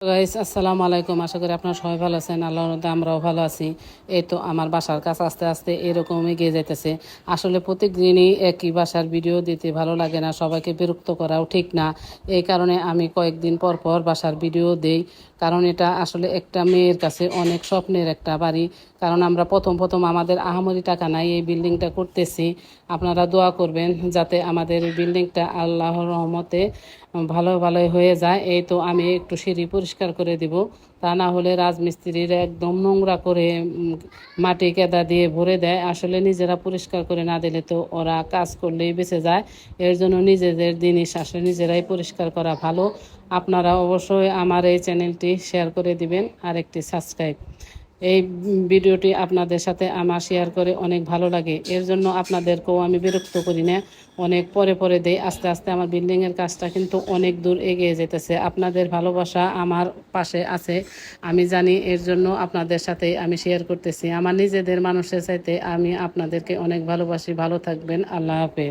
Guys, আসসালামু আলাইকুম। আশা করি আপনারা সবাই ভালো আছেন। আল্লাহর রহমতে আমরাও ভালো আছি। এই তো আমার বাসার কাছে আস্তে আস্তে এরকম এগিয়ে যাইতেছে। আসলে প্রত্যেকদিনই একই বাসার ভিডিও দিতে ভালো লাগে না, সবাইকে বিরক্ত করাও ঠিক না। এই কারণে আমি কয়েকদিন পর পর বাসার ভিডিও দেই, কারণ এটা আসলে একটা মেয়ের কাছে অনেক স্বপ্নের একটা বাড়ি। কারণ আমরা প্রথম প্রথম আমাদের আহামরি টাকা নাই এই বিল্ডিংটা করতেছি। আপনারা দোয়া করবেন যাতে আমাদের বিল্ডিংটা আল্লাহর রহমতে ভালোই হয়ে যায়। এই তো আমি একটু সিঁড়ি পরিষ্কার করে দিব, তা না হলে রাজমিস্ত্রিরা একদম নোংরা করে মাটি কেদা দিয়ে ভরে দেয়। আসলে নিজেরা পরিষ্কার করে না দিলে তো ওরা কাজ করলেই বেঁচে যায়। এর জন্য নিজেদের জিনিস আসলে নিজেরাই পরিষ্কার করা ভালো। আপনারা অবশ্যই আমার এই চ্যানেলটি শেয়ার করে দিবেন আর একটি সাবস্ক্রাইব। এই ভিডিওটি আপনাদের সাথে আমার শেয়ার করে অনেক ভালো লাগে, এর জন্য আপনাদেরকেও আমি বিরক্ত করি না, অনেক পরে পরে দেই। আস্তে আস্তে আমার বিল্ডিংয়ের কাজটা কিন্তু অনেক দূর এগিয়ে যেতেছে। আপনাদের ভালোবাসা আমার পাশে আছে আমি জানি, এর জন্য আপনাদের সাথে আমি শেয়ার করতেছি। আমার নিজেদের মানুষের চাইতে আমি আপনাদেরকে অনেক ভালোবাসি। ভালো থাকবেন। আল্লাহ হাফেজ।